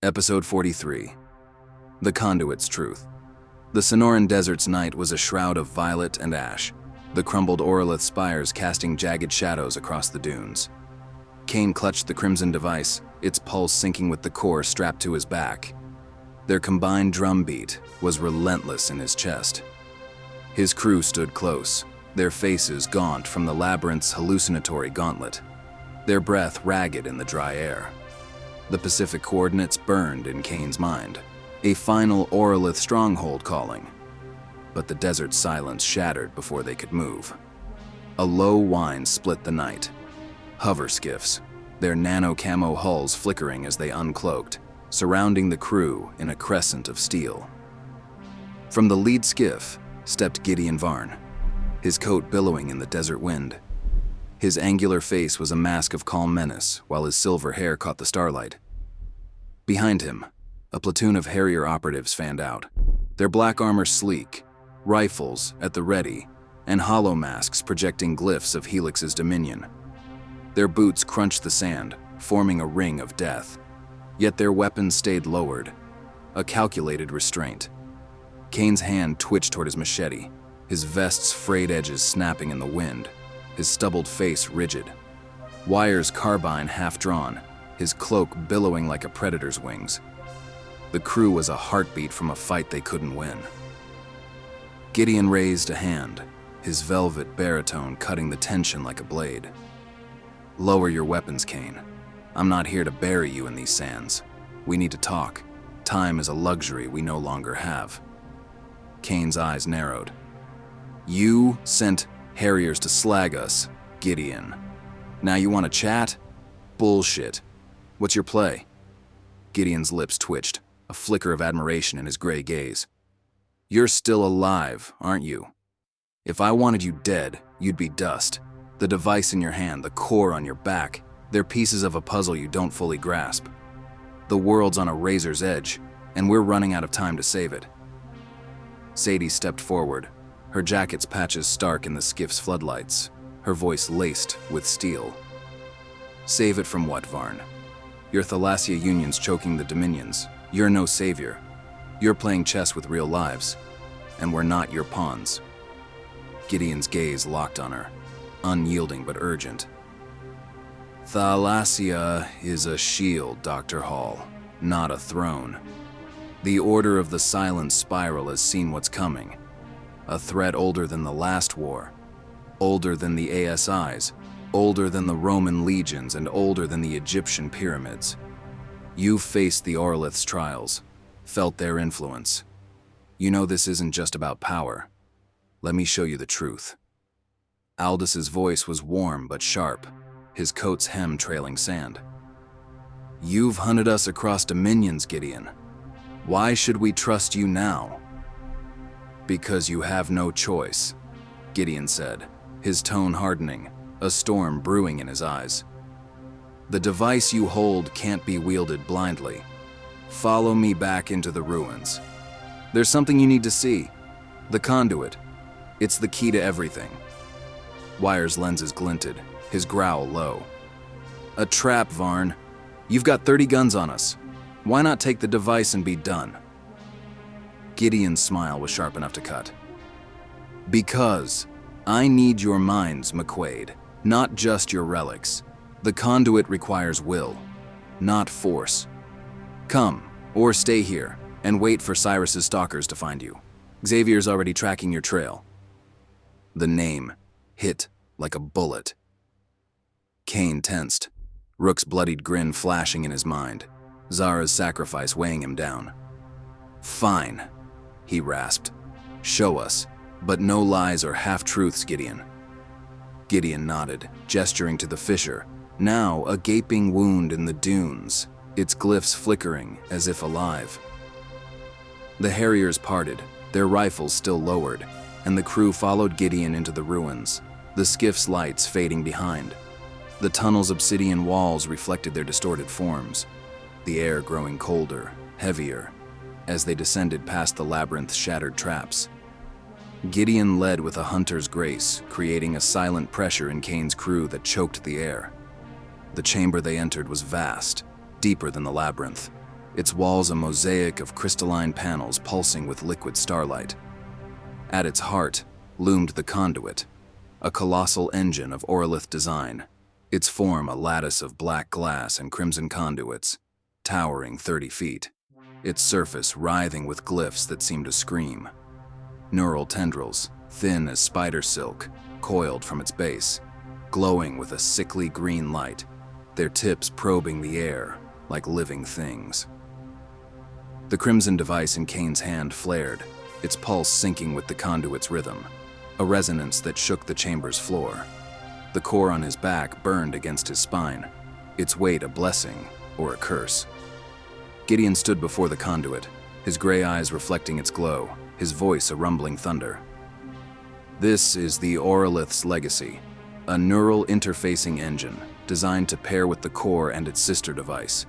Episode 43. The Conduit's Truth. The Sonoran Desert's night was a shroud of violet and ash, the crumbled Auralith spires casting jagged shadows across the dunes. Kane clutched the crimson device, its pulse syncing with the core strapped to his back. Their combined drumbeat was relentless in his chest. His crew stood close, their faces gaunt from the labyrinth's hallucinatory gauntlet, their breath ragged in the dry air. The Pacific coordinates burned in Kane's mind, a final Auralith stronghold calling. But the desert's silence shattered before they could move. A low whine split the night. Hover skiffs, their nano-camo hulls flickering as they uncloaked, surrounding the crew in a crescent of steel. From the lead skiff stepped Gideon Varn, his coat billowing in the desert wind. His angular face was a mask of calm menace, while his silver hair caught the starlight. Behind him, a platoon of Harrier operatives fanned out, their black armor sleek, rifles at the ready, and hollow masks projecting glyphs of Helix's dominion. Their boots crunched the sand, forming a ring of death. Yet their weapons stayed lowered, a calculated restraint. Kane's hand twitched toward his machete, his vest's frayed edges snapping in the wind, his stubbled face rigid. Wire's carbine half-drawn, his cloak billowing like a predator's wings. The crew was a heartbeat from a fight they couldn't win. Gideon raised a hand, his velvet baritone cutting the tension like a blade. "Lower your weapons, Kane. I'm not here to bury you in these sands. We need to talk. Time is a luxury we no longer have." Kane's eyes narrowed. "You sent Harriers to slag us, Gideon. Now you want to chat? Bullshit. What's your play?" Gideon's lips twitched, a flicker of admiration in his gray gaze. "You're still alive, aren't you? If I wanted you dead, you'd be dust. The device in your hand, the core on your back, they're pieces of a puzzle you don't fully grasp. The world's on a razor's edge, and we're running out of time to save it." Sadie stepped forward, her jacket's patches stark in the skiff's floodlights, her voice laced with steel. "Save it from what, Varn? Your Thalassia Union's choking the Dominions. You're no savior. You're playing chess with real lives, and we're not your pawns." Gideon's gaze locked on her, unyielding but urgent. "Thalassia is a shield, Dr. Hall, not a throne. The Order of the Silent Spiral has seen what's coming. A threat older than the last war, older than the ASIs, older than the Roman legions, and older than the Egyptian pyramids. You've faced the Auralith's trials, felt their influence. You know this isn't just about power. Let me show you the truth." Aldis's voice was warm but sharp, his coat's hem trailing sand. "You've hunted us across dominions, Gideon. Why should we trust you now?" "Because you have no choice," Gideon said, his tone hardening, a storm brewing in his eyes. "The device you hold can't be wielded blindly. Follow me back into the ruins. There's something you need to see. The Conduit. It's the key to everything." Wire's lenses glinted, his growl low. "A trap, Varn. You've got 30 guns on us. Why not take the device and be done?" Gideon's smile was sharp enough to cut. "Because I need your minds, McQuaid, not just your relics. The Conduit requires will, not force. Come, or stay here, and wait for Cyrus's stalkers to find you. Xavier's already tracking your trail." The name hit like a bullet. Kane tensed, Rook's bloodied grin flashing in his mind, Zara's sacrifice weighing him down. "Fine," he rasped. "Show us, but no lies or half-truths, Gideon." Gideon nodded, gesturing to the fissure, now a gaping wound in the dunes, its glyphs flickering as if alive. The Harriers parted, their rifles still lowered, and the crew followed Gideon into the ruins, the skiff's lights fading behind. The tunnel's obsidian walls reflected their distorted forms, the air growing colder, heavier, as they descended past the labyrinth's shattered traps. Gideon led with a hunter's grace, creating a silent pressure in Kane's crew that choked the air. The chamber they entered was vast, deeper than the labyrinth. its walls a mosaic of crystalline panels pulsing with liquid starlight. At its heart loomed the Conduit, a colossal engine of Auralith design, its form a lattice of black glass and crimson conduits, towering 30 feet, its surface writhing with glyphs that seemed to scream. Neural tendrils, thin as spider silk, coiled from its base, glowing with a sickly green light, their tips probing the air like living things. The crimson device in Kane's hand flared, its pulse syncing with the conduit's rhythm, a resonance that shook the chamber's floor. The core on his back burned against his spine, its weight a blessing or a curse. Gideon stood before the conduit, his gray eyes reflecting its glow, his voice a rumbling thunder. This is the Auralith's legacy, a neural interfacing engine designed to pair with the core and its sister device.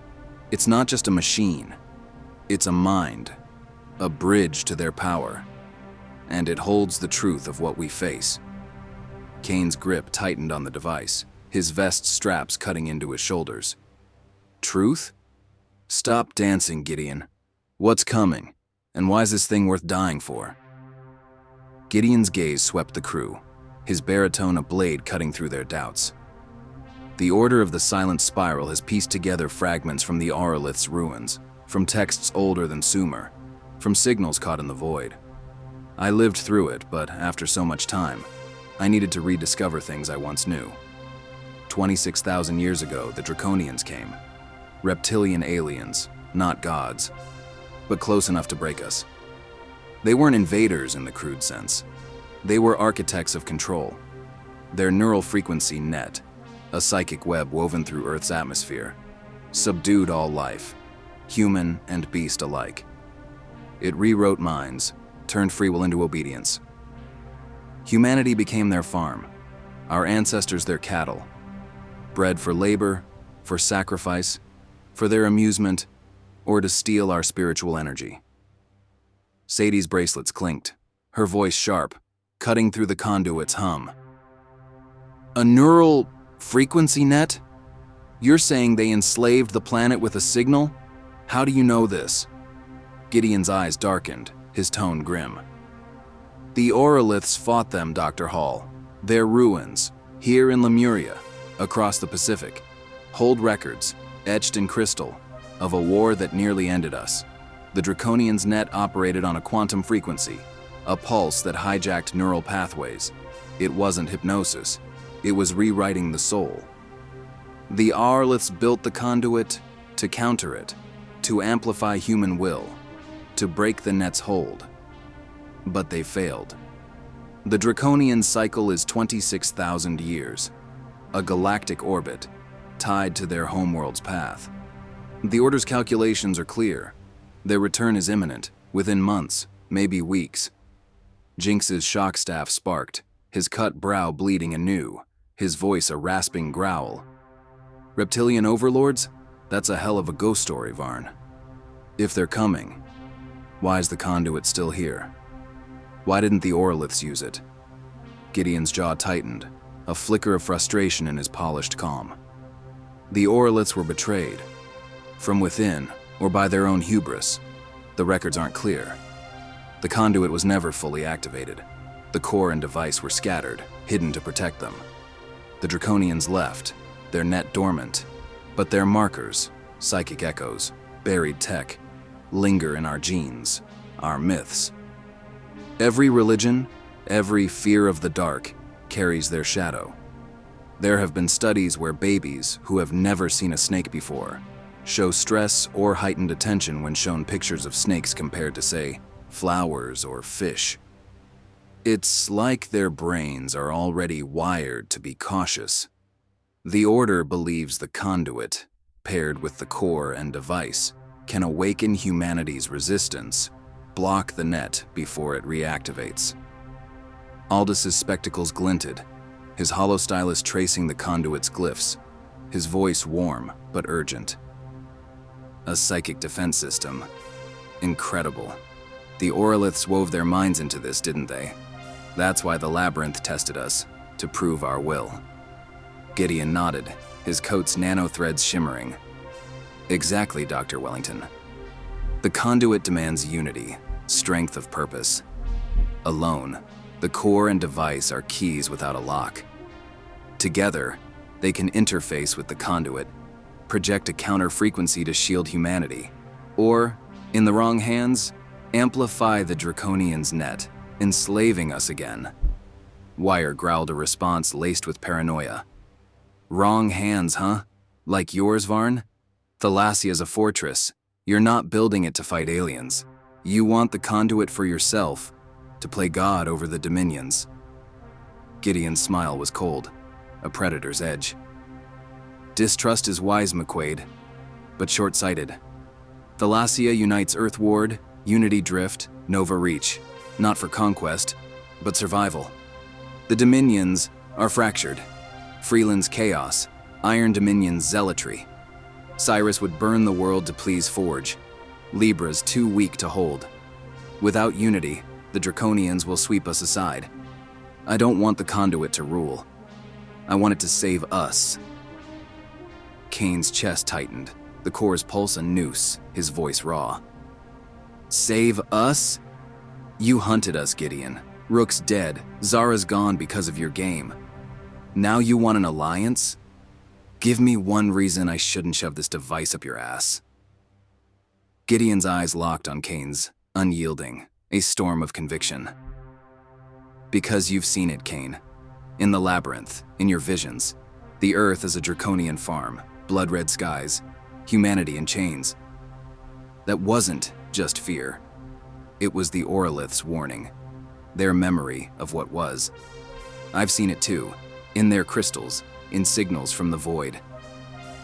It's not just a machine, it's a mind, a bridge to their power, and it holds the truth of what we face. Kane's grip tightened on the device, his vest straps cutting into his shoulders. Truth? Stop dancing, Gideon. What's coming, and why's this thing worth dying for? Gideon's gaze swept the crew, his baritone a blade cutting through their doubts. The Order of the Silent Spiral has pieced together fragments from the Auralith's ruins, from texts older than Sumer, from signals caught in the void. I lived through it, but after so much time, I needed to rediscover things I once knew. 26,000 years ago, the Draconians came. Reptilian aliens, not gods, but close enough to break us. They weren't invaders in the crude sense. They were architects of control. Their neural frequency net, a psychic web woven through Earth's atmosphere, subdued all life, human and beast alike. It rewrote minds, turned free will into obedience. Humanity became their farm, our ancestors their cattle, bred for labor, for sacrifice, for their amusement, or to steal our spiritual energy. Sadie's bracelets clinked, her voice sharp, cutting through the conduit's hum. A neural frequency net? You're saying they enslaved the planet with a signal? How do you know this? Gideon's eyes darkened, his tone grim. The Auraliths fought them, Dr. Hall. Their ruins, here in Lemuria, across the Pacific, hold records, etched in crystal, of a war that nearly ended us. The Draconians' net operated on a quantum frequency, a pulse that hijacked neural pathways. It wasn't hypnosis, it was rewriting the soul. The Auraliths built the conduit to counter it, to amplify human will, to break the net's hold. But they failed. The Draconian cycle is 26,000 years, a galactic orbit, tied to their homeworld's path. The Order's calculations are clear. Their return is imminent, within months, maybe weeks. Jinx's shock staff sparked, his cut brow bleeding anew, his voice a rasping growl. Reptilian overlords? That's a hell of a ghost story, Varn. If they're coming, why is the conduit still here? Why didn't the Auraliths use it? Gideon's jaw tightened, a flicker of frustration in his polished calm. The Auraliths were betrayed. From within, or by their own hubris. The records aren't clear. The conduit was never fully activated. The core and device were scattered, hidden to protect them. The Draconians left, their net dormant, but their markers, psychic echoes, buried tech, linger in our genes, our myths. Every religion, every fear of the dark, carries their shadow. There have been studies where babies, who have never seen a snake before, show stress or heightened attention when shown pictures of snakes compared to, say, flowers or fish. It's like their brains are already wired to be cautious. The Order believes the conduit, paired with the core and device, can awaken humanity's resistance, block the net before it reactivates. Aldous' spectacles glinted, his hollow stylus tracing the conduit's glyphs, his voice warm but urgent. A psychic defense system. Incredible. The Auraliths wove their minds into this, didn't they? That's why the labyrinth tested us, to prove our will. Gideon nodded, his coat's nanothreads shimmering. Exactly, Dr. Wellington. The Conduit demands unity, strength of purpose. Alone, the core and device are keys without a lock. Together, they can interface with the Conduit, project a counter-frequency to shield humanity, or, in the wrong hands, amplify the Draconians' net, enslaving us again. Wire growled a response laced with paranoia. Wrong hands, huh? Like yours, Varn? Thalassia's a fortress. You're not building it to fight aliens. You want the Conduit for yourself, to play God over the Dominions. Gideon's smile was cold, a predator's edge. Distrust is wise, McQuaid, but short-sighted. Thalassia unites Earthward, Unity Drift, Nova Reach, not for conquest, but survival. The Dominions are fractured. Freeland's chaos, Iron Dominion's zealotry. Cyrus would burn the world to please Forge. Libra's too weak to hold. Without unity, the Draconians will sweep us aside. I don't want the Conduit to rule. I want it to save us. Kane's chest tightened, the core's pulse a noose, his voice raw. Save us? You hunted us, Gideon. Rook's dead, Zara's gone because of your game. Now you want an alliance? Give me one reason I shouldn't shove this device up your ass. Gideon's eyes locked on Kane's, unyielding, a storm of conviction. Because you've seen it, Kane. In the labyrinth, in your visions. The Earth is a draconian farm, blood-red skies, humanity in chains. That wasn't just fear. It was the Auralith's warning, their memory of what was. I've seen it too, in their crystals, in signals from the void.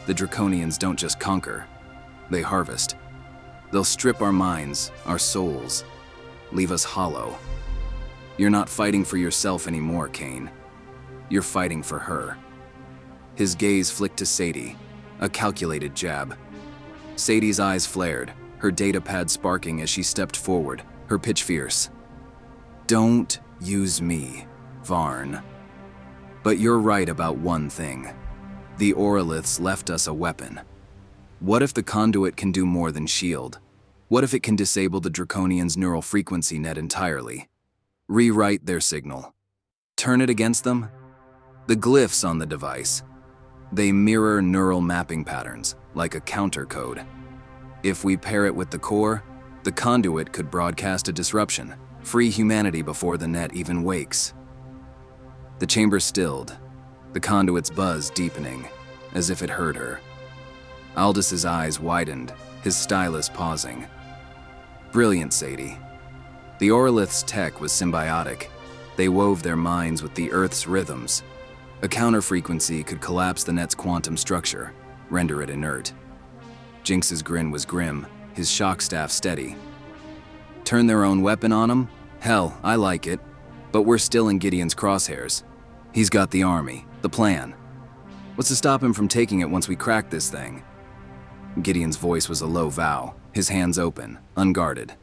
The Draconians don't just conquer, they harvest. They'll strip our minds, our souls, leave us hollow. You're not fighting for yourself anymore, Kane. You're fighting for her. His gaze flicked to Sadie, a calculated jab. Sadie's eyes flared, her datapad sparking as she stepped forward, her pitch fierce. Don't use me, Varn. But you're right about one thing. The Auraliths left us a weapon. What if the Conduit can do more than shield? What if it can disable the Draconians' neural frequency net entirely? Rewrite their signal. Turn it against them? The glyphs on the device. They mirror neural mapping patterns, like a counter code. If we pair it with the core, the Conduit could broadcast a disruption, free humanity before the net even wakes. The chamber stilled, the Conduit's buzz deepening, as if it heard her. Aldis's eyes widened, his stylus pausing. Brilliant, Sadie. The Auralith's tech was symbiotic. They wove their minds with the Earth's rhythms. A counter-frequency could collapse the net's quantum structure, render it inert. Jinx's grin was grim, his shock staff steady. Turn their own weapon on him? Hell, I like it. But we're still in Gideon's crosshairs. He's got the army, the plan. What's to stop him from taking it once we crack this thing? Gideon's voice was a low vow, his hands open, unguarded.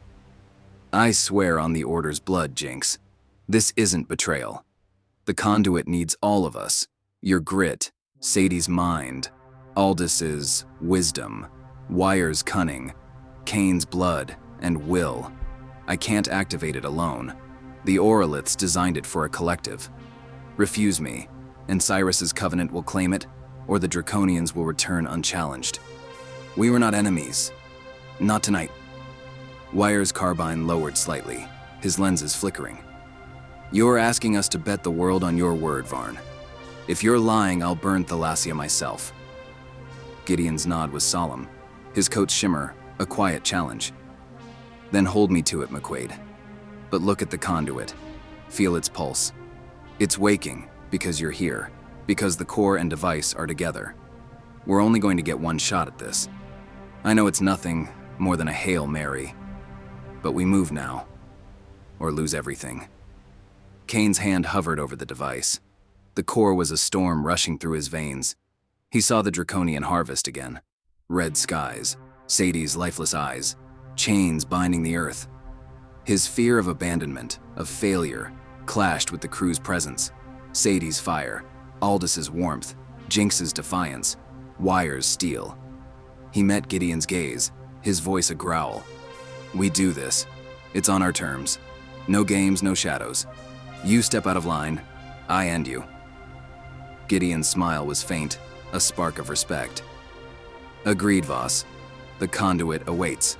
I swear on the Order's blood, Jinx. This isn't betrayal. The Conduit needs all of us. Your grit, Sadie's mind, Aldis's wisdom, Wire's cunning, Kane's blood, and will. I can't activate it alone. The Auraliths designed it for a collective. Refuse me, and Cyrus's covenant will claim it, or the Draconians will return unchallenged. We were not enemies. Not tonight. Wire's carbine lowered slightly, his lenses flickering. You're asking us to bet the world on your word, Varn. If you're lying, I'll burn Thalassia myself. Gideon's nod was solemn, his coat's shimmer a quiet challenge. Then hold me to it, McQuaid. But look at the Conduit. Feel its pulse. It's waking because you're here, because the core and device are together. We're only going to get one shot at this. I know it's nothing more than a Hail Mary, but we move now, or lose everything. Kane's hand hovered over the device. The core was a storm rushing through his veins. He saw the Draconian harvest again. Red skies, Sadie's lifeless eyes, chains binding the earth. His fear of abandonment, of failure, clashed with the crew's presence. Sadie's fire, Aldis's warmth, Jinx's defiance, Wire's steel. He met Gideon's gaze, his voice a growl. We do this. It's on our terms. No games, no shadows. You step out of line, I end you. Gideon's smile was faint, a spark of respect. Agreed, Voss. The conduit awaits.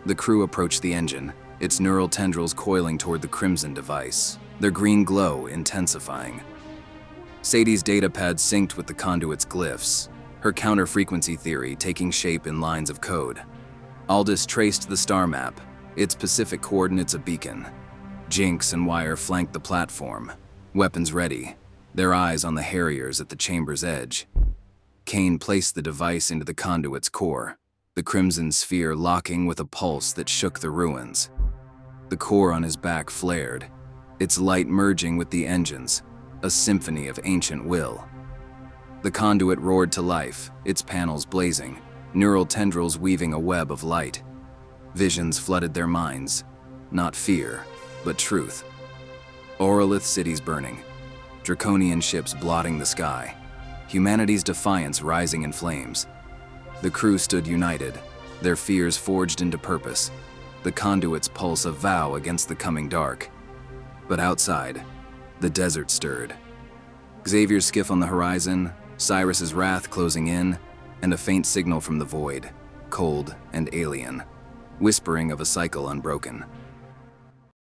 The crew approached the engine, its neural tendrils coiling toward the crimson device, their green glow intensifying. Sadie's datapad synced with the conduit's glyphs, her counter-frequency theory taking shape in lines of code. Aldous traced the star map, its Pacific coordinates a beacon. Jinx and Wire flanked the platform, weapons ready, their eyes on the Harriers at the chamber's edge. Kane placed the device into the conduit's core, the crimson sphere locking with a pulse that shook the ruins. The core on his back flared, its light merging with the engines, a symphony of ancient will. The conduit roared to life, its panels blazing, neural tendrils weaving a web of light. Visions flooded their minds, not fear, but truth. Auralith cities burning, Draconian ships blotting the sky, humanity's defiance rising in flames. The crew stood united, their fears forged into purpose, the conduit's pulse a vow against the coming dark. But outside, the desert stirred. Xavier's skiff on the horizon, Cyrus's wrath closing in, and a faint signal from the void, cold and alien, whispering of a cycle unbroken.